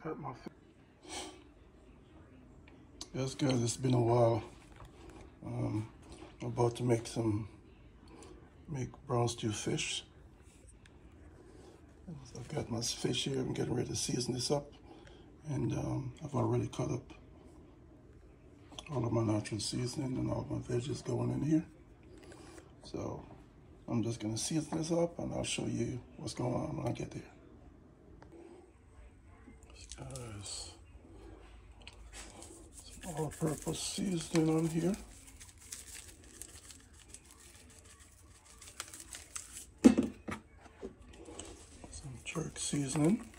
Cut my fish. Yes, guys, it's been a while. I'm about to make brown stew fish. So I've got my fish here. I'm getting ready to season this up, and I've already cut up all of my natural seasoning and all my veggies going in here. So I'm just gonna season this up, and I'll show you what's going on when I get there. Guys, some all-purpose seasoning on here. Some jerk seasoning.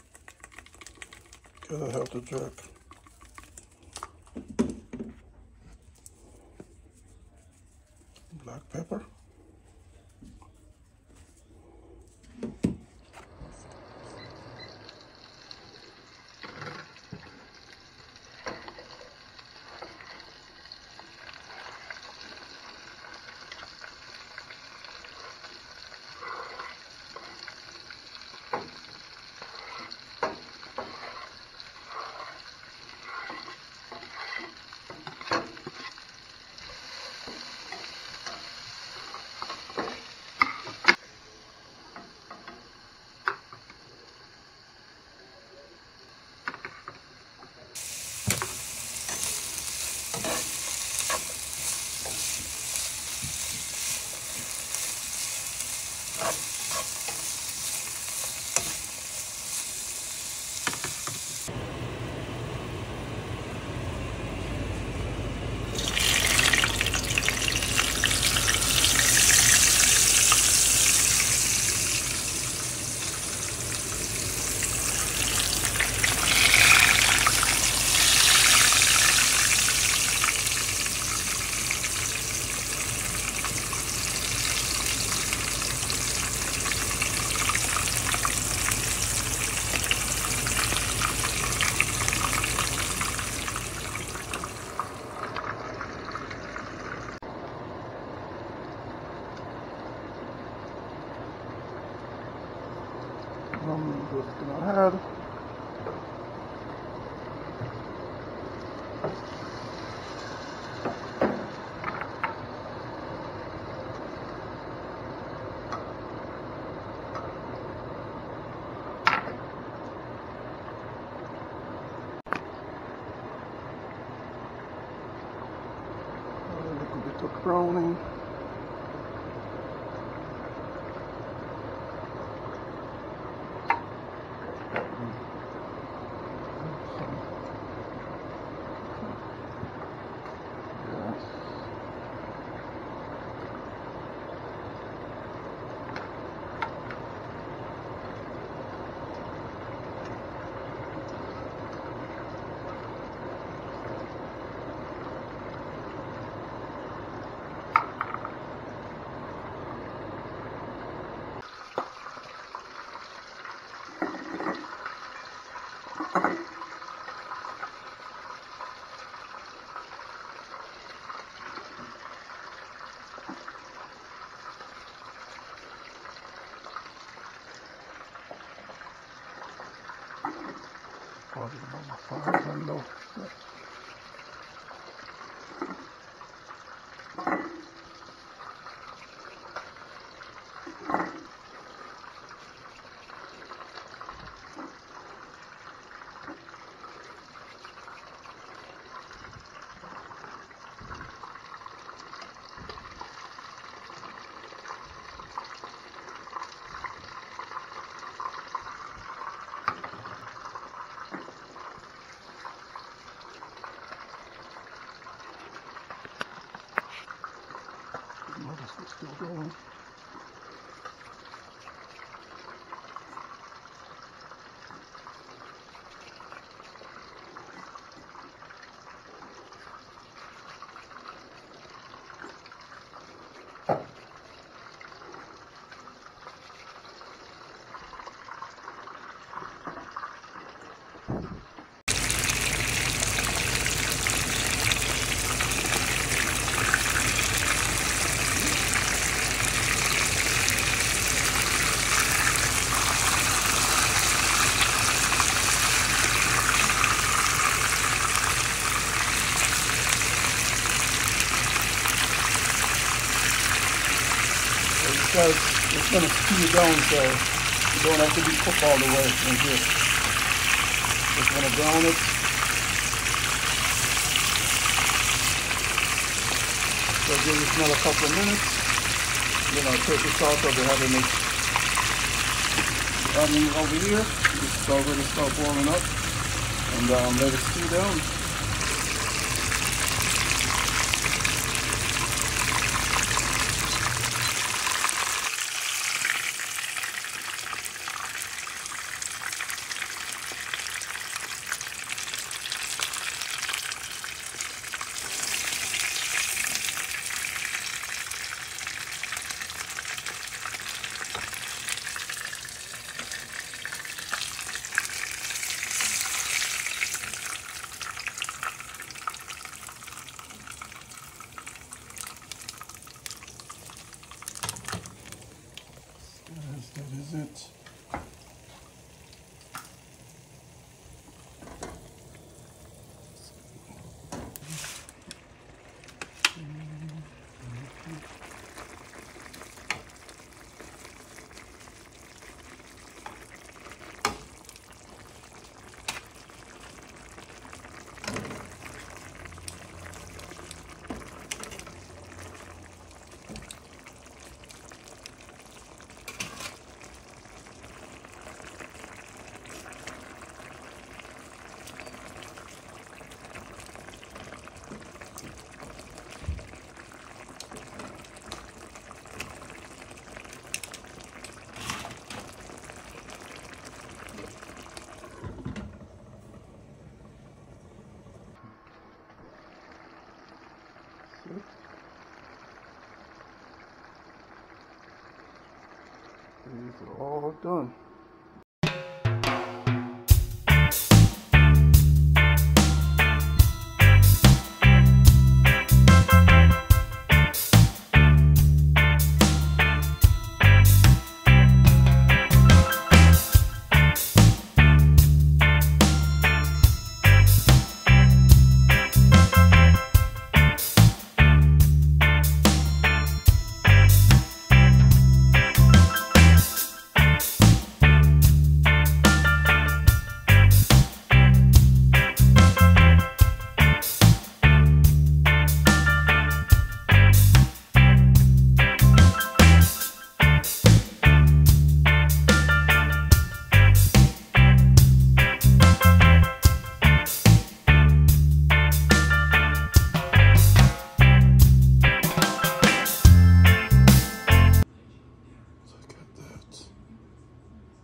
Gotta have the jerk. Black pepper. I'm just gonna add a little bit of browning. Probably about my fire on low. gonna stew down, so you don't have to be cooked all the way in here. Just wanna brown it. So give this another couple of minutes. Then I'll take this out. I'll be having it running over here. This is already start warming up, and let it stew down. That is it. These are all done.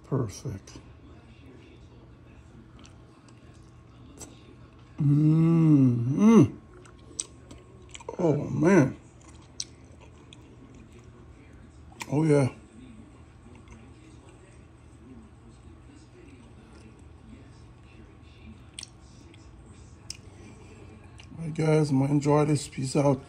Perfect. Oh man. Oh yeah. All right guys, I'm gonna enjoy this. Peace out.